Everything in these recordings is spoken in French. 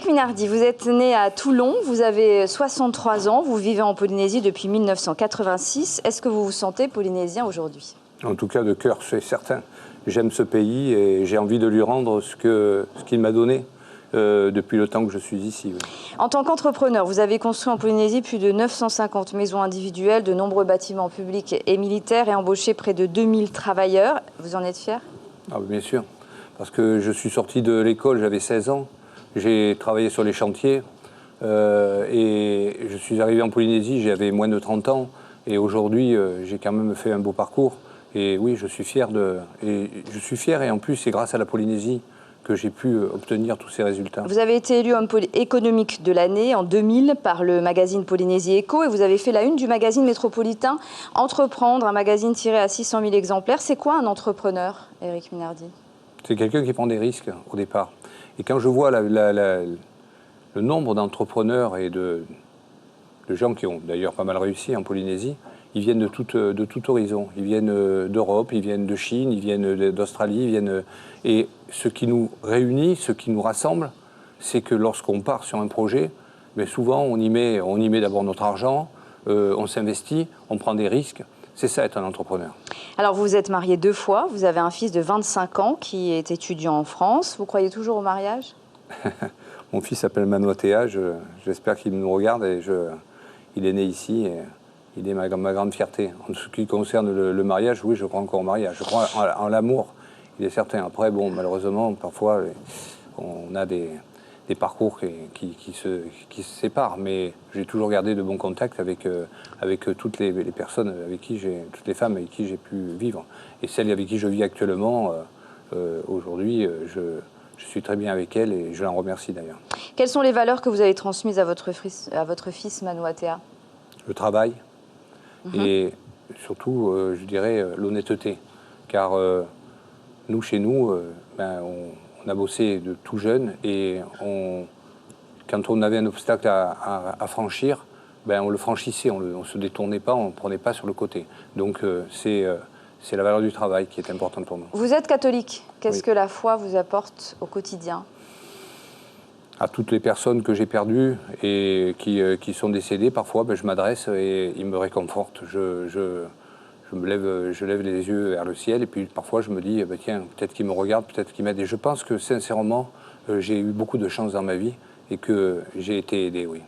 Éric Minardi, vous êtes né à Toulon, vous avez 63 ans, vous vivez en Polynésie depuis 1986. Est-ce que vous vous sentez polynésien aujourd'hui? En tout cas, de cœur, c'est certain. J'aime ce pays et j'ai envie de lui rendre ce qu'il m'a donné depuis le temps que je suis ici. Oui. En tant qu'entrepreneur, vous avez construit en Polynésie plus de 950 maisons individuelles, de nombreux bâtiments publics et militaires et embauché près de 2000 travailleurs. Vous en êtes fier? Ah, bien sûr, parce que je suis sorti de l'école, j'avais 16 ans. J'ai travaillé sur les chantiers et je suis arrivé en Polynésie, j'avais moins de 30 ans. Et aujourd'hui, j'ai quand même fait un beau parcours. Et oui, je suis fier et en plus, c'est grâce à la Polynésie que j'ai pu obtenir tous ces résultats. Vous avez été élu homme économique de l'année en 2000 par le magazine Polynésie Éco et vous avez fait la une du magazine métropolitain Entreprendre, un magazine tiré à 600 000 exemplaires. C'est quoi un entrepreneur, Éric Minardi? C'est quelqu'un qui prend des risques au départ. Et quand je vois le nombre d'entrepreneurs et de gens qui ont d'ailleurs pas mal réussi en Polynésie, ils viennent de tout horizon. Ils viennent d'Europe, ils viennent de Chine, ils viennent d'Australie, ils viennent... Et ce qui nous réunit, ce qui nous rassemble, c'est que lorsqu'on part sur un projet, mais souvent on y met d'abord notre argent, on s'investit, on prend des risques. C'est ça être un entrepreneur. Alors vous êtes marié 2 fois, vous avez un fils de 25 ans qui est étudiant en France. Vous croyez toujours au mariage? Mon fils s'appelle Manoatea, j'espère qu'il nous regarde et il est né ici et il est ma grande fierté. En ce qui concerne le mariage, oui, je crois encore au mariage. Je crois en l'amour, il est certain. Après, bon, malheureusement, parfois, on a des parcours qui se séparent, mais j'ai toujours gardé de bons contacts avec toutes les personnes toutes les femmes avec qui j'ai pu vivre. Et celle avec qui je vis actuellement, aujourd'hui, je suis très bien avec elle et je l'en remercie d'ailleurs. Quelles sont les valeurs que vous avez transmises à votre fils Manoatea? Le travail et surtout, je dirais, l'honnêteté. Car nous, chez nous, on a bossé de tout jeune et quand on avait un obstacle à franchir, on le franchissait, on ne se détournait pas, on ne prenait pas sur le côté. Donc c'est la valeur du travail qui est importante pour nous. Vous êtes catholique. Qu'est-ce que la foi vous apporte au quotidien? À toutes les personnes que j'ai perdues et qui sont décédées, parfois, je m'adresse et ils me réconfortent. Je lève les yeux vers le ciel et puis parfois je me dis, tiens, peut-être qu'ils me regardent, peut-être qu'ils m'aident. Et je pense que sincèrement, j'ai eu beaucoup de chance dans ma vie et que j'ai été aidé, oui.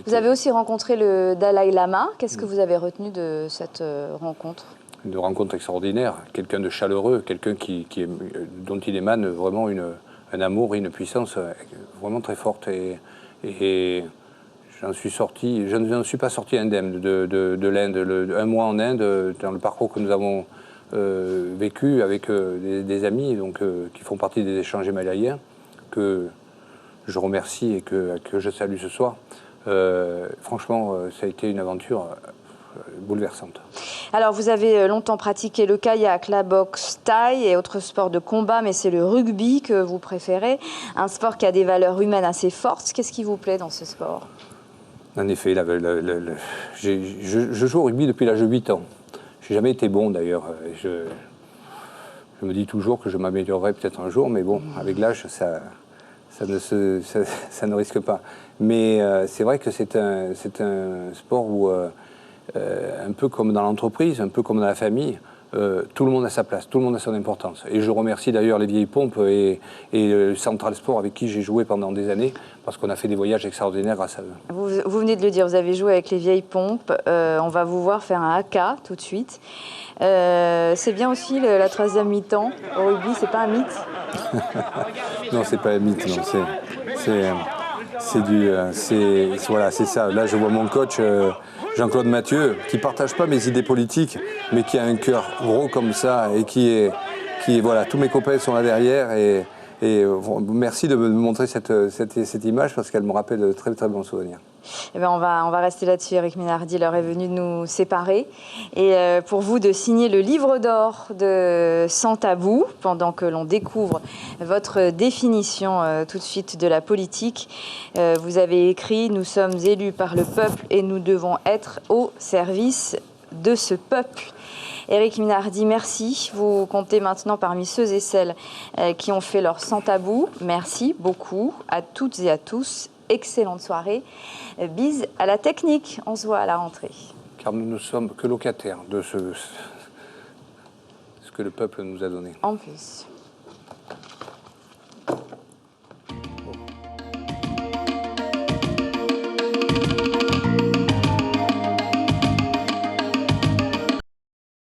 Vous avez aussi rencontré le Dalai Lama. Qu'est-ce que vous avez retenu de cette rencontre? Une rencontre extraordinaire, quelqu'un de chaleureux, quelqu'un dont il émane vraiment un amour et une puissance vraiment très forte. Et j'en suis sorti, je ne suis pas sorti indemne de l'Inde. Un mois en Inde, dans le parcours que nous avons vécu avec des amis qui font partie des échanges himalayens, que je remercie et que je salue ce soir. Franchement, ça a été une aventure bouleversante. Alors, vous avez longtemps pratiqué le kayak, la boxe, thaï et autres sports de combat, mais c'est le rugby que vous préférez, un sport qui a des valeurs humaines assez fortes. Qu'est-ce qui vous plaît dans ce sport? En effet, je joue au rugby depuis l'âge de 8 ans. Je n'ai jamais été bon d'ailleurs. Je me dis toujours que je m'améliorerai peut-être un jour, mais bon, avec l'âge, ça ne risque pas. Mais c'est vrai que c'est un sport où, un peu comme dans l'entreprise, un peu comme dans la famille, tout le monde a sa place, tout le monde a son importance. Et je remercie d'ailleurs les Vieilles Pompes et le Central Sport avec qui j'ai joué pendant des années, parce qu'on a fait des voyages extraordinaires grâce à eux. Vous venez de le dire, vous avez joué avec les Vieilles Pompes. On va vous voir faire un haka tout de suite. C'est bien aussi la troisième mi-temps au rugby, c'est pas un mythe? Non, c'est pas un mythe, non. C'est ça. Là, je vois mon coach Jean-Claude Mathieu, qui partage pas mes idées politiques, mais qui a un cœur gros comme ça et qui voilà, tous mes copains sont là derrière et merci de me montrer cette image parce qu'elle me rappelle de très très bons souvenirs. Eh bien, on va rester là-dessus, Éric Minardi. L'heure est venue de nous séparer. Et pour vous, de signer le livre d'or de Sans Tabou, pendant que l'on découvre votre définition tout de suite de la politique. Vous avez écrit « Nous sommes élus par le peuple et nous devons être au service de ce peuple ». Éric Minardi, merci. Vous comptez maintenant parmi ceux et celles qui ont fait leur sans tabou. Merci beaucoup à toutes et à tous. Excellente soirée. Bise à la technique. On se voit à la rentrée. Car nous ne sommes que locataires de ce que le peuple nous a donné. En plus.